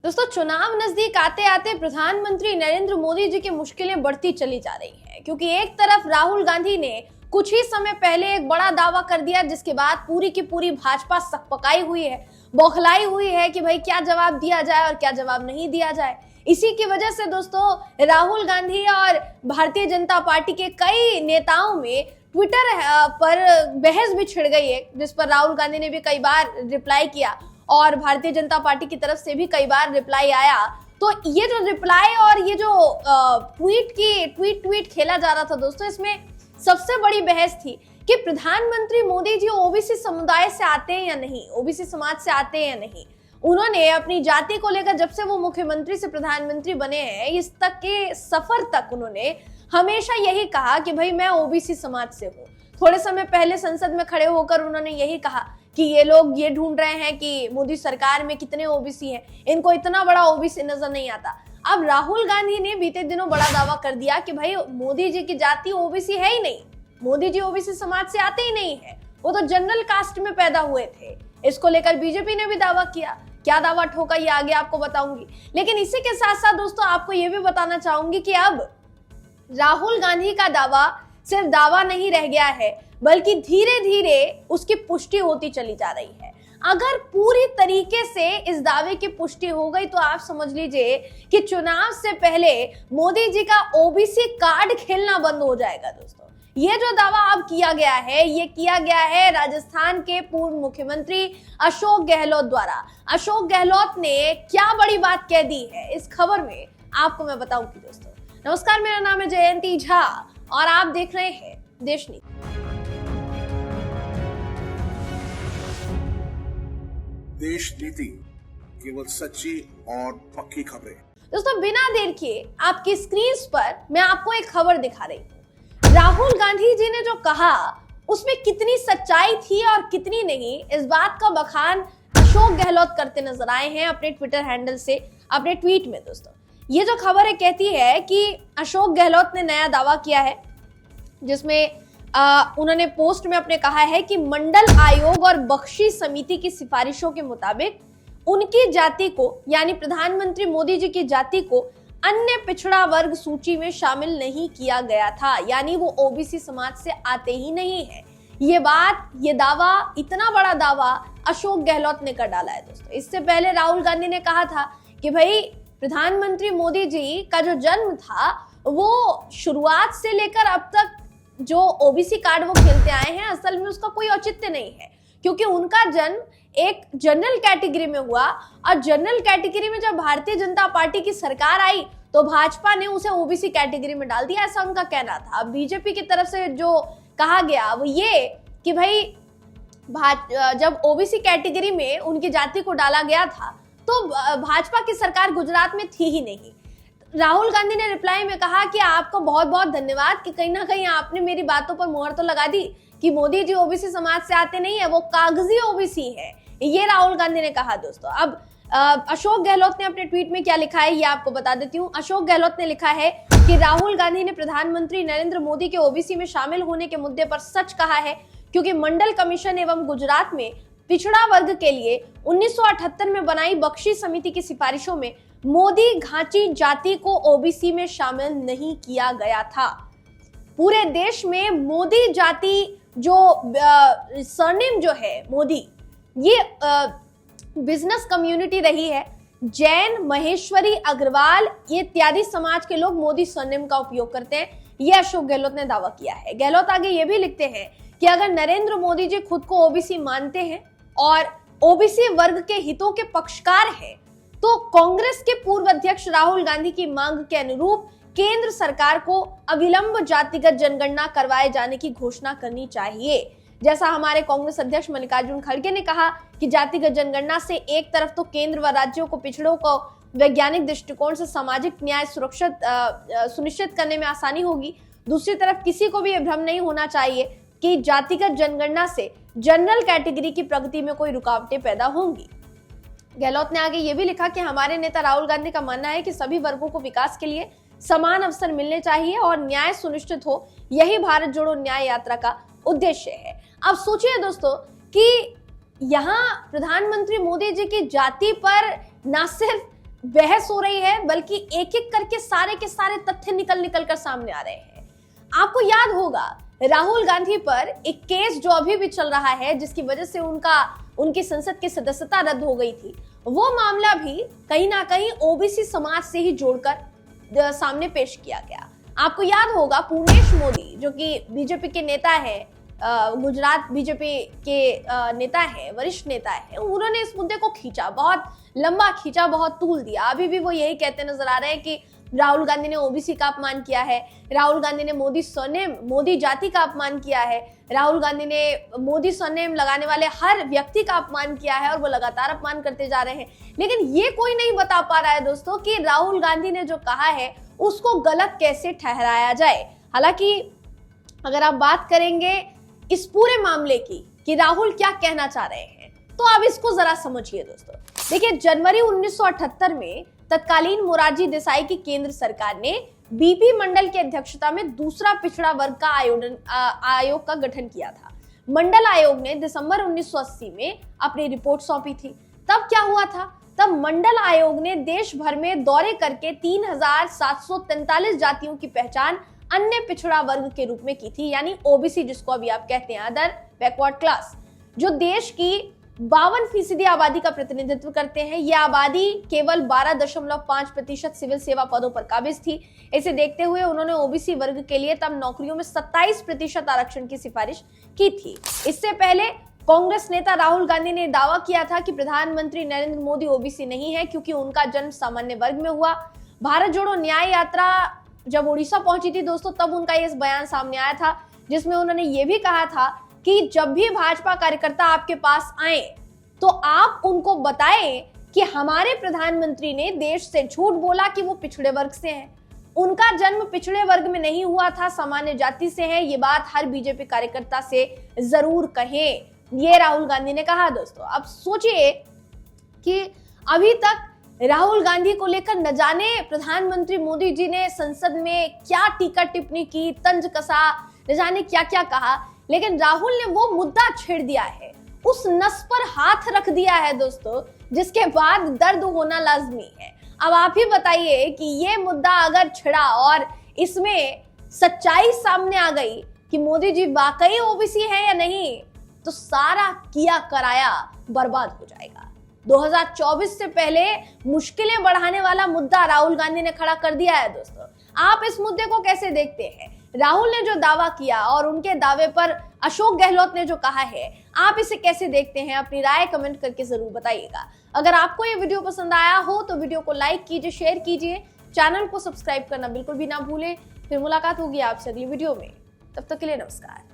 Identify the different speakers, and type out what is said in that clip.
Speaker 1: दोस्तों, चुनाव नजदीक आते आते प्रधानमंत्री नरेंद्र मोदी जी की मुश्किलें बढ़ती चली जा रही हैं, क्योंकि एक तरफ राहुल गांधी ने कुछ ही समय पहले एक बड़ा दावा कर दिया, जिसके बाद पूरी की पूरी भाजपा सकपकाई हुई है, बौखलाई हुई है कि भाई क्या जवाब दिया जाए और क्या जवाब नहीं दिया जाए। इसी की वजह से दोस्तों राहुल गांधी और भारतीय जनता पार्टी के कई नेताओं में ट्विटर पर बहस भी छिड़ गई है, जिस पर राहुल गांधी ने भी कई बार रिप्लाई किया और भारतीय जनता पार्टी की तरफ से भी कई बार रिप्लाई आया। तो ये जो रिप्लाई और ये जो ट्वीट खेला जा रहा था दोस्तों, इसमें सबसे बड़ी बहस थी कि प्रधानमंत्री मोदी जी ओबीसी समुदाय से आते हैं या नहीं, ओबीसी समाज से आते हैं या नहीं। उन्होंने अपनी जाति को लेकर जब से वो मुख्यमंत्री से प्रधानमंत्री बने हैं, इस तक के सफर तक उन्होंने हमेशा यही कहा कि भाई मैं ओबीसी समाज से हूँ। थोड़े समय पहले संसद में खड़े होकर उन्होंने यही कहा कि ये लोग ये ढूंढ रहे हैं कि मोदी सरकार में कितने ओबीसी हैं, इनको इतना बड़ा ओबीसी नजर नहीं आता। अब राहुल गांधी ने बीते दिनों बड़ा दावा कर दिया कि भाई मोदी जी की जाति ओबीसी है ही नहीं, मोदी जी ओबीसी समाज से आते ही नहीं है, वो तो जनरल कास्ट में पैदा हुए थे। इसको लेकर बीजेपी ने भी दावा किया। क्या दावा ठोका ये आगे आपको बताऊंगी, लेकिन इसी के साथ साथ दोस्तों आपको ये भी बताना चाहूंगी कि अब राहुल गांधी का दावा सिर्फ दावा नहीं रह गया है, बल्कि धीरे धीरे उसकी पुष्टि होती चली जा रही है। अगर पूरी तरीके से इस दावे की पुष्टि हो गई तो आप समझ लीजिए कि चुनाव से पहले मोदी जी का ओबीसी कार्ड खेलना बंद हो जाएगा। दोस्तों, ये जो दावा अब किया गया है, ये किया गया है राजस्थान के पूर्व मुख्यमंत्री अशोक गहलोत द्वारा। अशोक गहलोत ने क्या बड़ी बात कह दी है, इस खबर में आपको मैं बताऊंगी। दोस्तों नमस्कार, मेरा नाम है जयंती झा और आप देख रहे हैं देश नीति।
Speaker 2: देश नीति, केवल सच्ची और पक्की खबरें।
Speaker 1: दोस्तों बिना देर किए आपकी स्क्रीन पर मैं आपको एक खबर दिखा रही हूँ। राहुल गांधी जी ने जो कहा उसमें कितनी सच्चाई थी और कितनी नहीं, इस बात का बखान अशोक गहलोत करते नजर आए हैं अपने ट्विटर हैंडल से, अपने ट्वीट में। दोस्तों ये जो खबर है कहती है कि अशोक गहलोत ने नया दावा किया है, जिसमें उन्होंने पोस्ट में अपने कहा है कि मंडल आयोग और बख्शी समिति की सिफारिशों के मुताबिक उनकी जाति को, यानी प्रधानमंत्री मोदी जी की जाति को अन्य पिछड़ा वर्ग सूची में शामिल नहीं किया गया था, यानी वो ओबीसी समाज से आते ही नहीं है। ये बात, ये दावा, इतना बड़ा दावा अशोक गहलोत ने कर डाला है। दोस्तों इससे पहले राहुल गांधी ने कहा था कि भाई प्रधानमंत्री मोदी जी का जो जन्म था वो शुरुआत से लेकर अब तक जो ओबीसी कार्ड वो खेलते आए हैं, असल में उसका कोई औचित्य नहीं है, क्योंकि उनका जन्म एक जनरल कैटेगरी में हुआ और जनरल कैटेगरी में जब भारतीय जनता पार्टी की सरकार आई तो भाजपा ने उसे ओबीसी कैटेगरी में डाल दिया, ऐसा उनका कहना था। अब बीजेपी की तरफ से जो कहा गया वो ये कि भाई जब ओबीसी कैटेगरी में उनकी जाति को डाला गया था तो भाजपा की सरकार गुजरात में थी ही नहीं। राहुल गांधी ने रिप्लाई में कहा कि आपको बहुत बहुत धन्यवाद कि कहीं ना कहीं आपने मेरी बातों पर मुहर तो लगा दी कि मोदी जी ओबीसी समाज से आते नहीं है, वो कागजी ओबीसी है, ये राहुल गांधी ने कहा। दोस्तों अब अशोक गहलोत ने अपने ट्वीट में क्या लिखा है ये आपको बता देती हूँ। अशोक गहलोत ने लिखा है कि राहुल गांधी ने प्रधानमंत्री नरेंद्र मोदी के ओबीसी में शामिल होने के मुद्दे पर सच कहा है, क्योंकि मंडल कमीशन एवं गुजरात में पिछड़ा वर्ग के लिए 1978 में बनाई बख्शी समिति की सिफारिशों में मोदी घाची जाति को ओबीसी में शामिल नहीं किया गया था। पूरे देश में मोदी जाति जो सरनेम जो है मोदी, ये बिजनेस कम्युनिटी रही है। जैन, महेश्वरी, अग्रवाल, ये इत्यादि समाज के लोग मोदी सरनेम का उपयोग करते हैं, ये अशोक गहलोत ने दावा किया है। गहलोत आगे ये भी लिखते हैं कि अगर नरेंद्र मोदी जी खुद को ओबीसी मानते हैं और ओबीसी वर्ग के हितों के पक्षकार हैं, तो कांग्रेस के पूर्व अध्यक्ष राहुल गांधी की मांग के अनुरूप केंद्र सरकार को अविलंब जातिगत जनगणना करवाए जाने की घोषणा करनी चाहिए। जैसा हमारे कांग्रेस अध्यक्ष मल्लिकार्जुन खड़गे ने कहा कि जातिगत जनगणना से एक तरफ तो केंद्र व राज्यों को पिछड़ों को वैज्ञानिक दृष्टिकोण से सामाजिक न्याय सुनिश्चित करने में आसानी होगी, दूसरी तरफ किसी को भी यह भ्रम नहीं होना चाहिए कि जातिगत जनगणना से जनरल कैटेगरी की प्रगति में कोई रुकावटें पैदा होंगी। गहलोत ने आगे ये भी लिखा कि हमारे नेता राहुल गांधी का मानना है कि सभी वर्गों को विकास के लिए समान अवसर मिलने चाहिए और न्याय सुनिश्चित हो, यही भारत जोड़ो न्याय यात्रा का उद्देश्य है। अब सोचिए दोस्तों कि यहाँ प्रधानमंत्री मोदी जी की जाति पर न सिर्फ बहस हो रही है, बल्कि एक एक करके सारे के सारे तथ्य निकल निकल कर सामने आ रहे हैं। आपको याद होगा राहुल गांधी पर एक केस जो अभी भी चल रहा है, जिसकी वजह से उनकी संसद की सदस्यता रद्द हो गई थी। वो मामला भी कहीं ना कहीं ओबीसी समाज से ही जोड़कर सामने पेश किया गया। आपको याद होगा पूर्णेश मोदी, जो कि बीजेपी के नेता है, गुजरात बीजेपी के नेता है, वरिष्ठ नेता है, उन्होंने इस मुद्दे को खींचा, बहुत लंबा खींचा, बहुत तूल दिया। अभी भी वो यही कहते नजर आ रहे हैं कि राहुल गांधी ने ओबीसी का अपमान किया है, राहुल गांधी ने मोदी जाति का अपमान किया है, राहुल गांधी ने मोदी सरनेम लगाने वाले हर व्यक्ति का अपमान किया है, और वो लगातार अपमान करते जा रहे हैं। लेकिन ये कोई नहीं बता पा रहा है दोस्तों कि राहुल गांधी ने जो कहा है उसको गलत कैसे ठहराया जाए। हालांकि अगर आप बात करेंगे इस पूरे मामले की कि राहुल क्या कहना चाह रहे हैं, तो आप इसको जरा समझिए दोस्तों। देखिए, जनवरी 1978 में तत्कालीन मोरारजी देसाई की केंद्र सरकार ने बीपी मंडल की अध्यक्षता में दूसरा पिछड़ा वर्ग का आयोग का गठन किया था। मंडल आयोग ने दिसंबर 1980 में अपनी रिपोर्ट सौंपी थी। तब क्या हुआ था? तब मंडल आयोग ने देश भर में दौरे करके 3743 जातियों की पहचान अन्य पिछड़ा वर्ग के रूप में की थी, यानी ओबीसी, जिसको अभी आप कहते हैं अदर बैकवर्ड क्लास, जो देश की 52% आबादी का प्रतिनिधित्व करते हैं। यह आबादी केवल 12.5% सिविल सेवा पदों पर काबिज थी। इसे देखते हुए उन्होंने ओबीसी वर्ग के लिए तब नौकरियों में 27% आरक्षण की सिफारिश की थी। इससे पहले कांग्रेस नेता राहुल गांधी ने दावा किया था कि प्रधानमंत्री नरेंद्र मोदी ओबीसी नहीं है, क्योंकि उनका जन्म सामान्य वर्ग में हुआ। भारत जोड़ो न्याय यात्रा जब उड़ीसा पहुंची थी दोस्तों, तब उनका ये बयान सामने आया था, जिसमें उन्होंने ये भी कहा था कि जब भी भाजपा कार्यकर्ता आपके पास आए तो आप उनको बताएं कि हमारे प्रधानमंत्री ने देश से झूठ बोला कि वो पिछड़े वर्ग से हैं। उनका जन्म पिछड़े वर्ग में नहीं हुआ था, सामान्य जाति से है। ये बात हर बीजेपी कार्यकर्ता से जरूर कहें, ये राहुल गांधी ने कहा दोस्तों। अब सोचिए कि अभी तक राहुल गांधी को लेकर न जाने प्रधानमंत्री मोदी जी ने संसद में क्या टीका टिप्पणी की, तंज कसा, न जाने क्या क्या कहा, लेकिन राहुल ने वो मुद्दा छेड़ दिया है, उस नस पर हाथ रख दिया है दोस्तों, जिसके बाद दर्द होना लाजमी है। अब आप ही बताइए कि ये मुद्दा अगर छिड़ा और इसमें सच्चाई सामने आ गई कि मोदी जी वाकई ओबीसी है या नहीं, तो सारा किया कराया बर्बाद हो जाएगा। 2024 से पहले मुश्किलें बढ़ाने वाला मुद्दा राहुल गांधी ने खड़ा कर दिया है दोस्तों। आप इस मुद्दे को कैसे देखते हैं? राहुल ने जो दावा किया और उनके दावे पर अशोक गहलोत ने जो कहा है, आप इसे कैसे देखते हैं? अपनी राय कमेंट करके जरूर बताइएगा। अगर आपको ये वीडियो पसंद आया हो तो वीडियो को लाइक कीजिए, शेयर कीजिए, चैनल को सब्सक्राइब करना बिल्कुल भी ना भूलें। फिर मुलाकात होगी आपसे अगली वीडियो में, तब तक के लिए नमस्कार।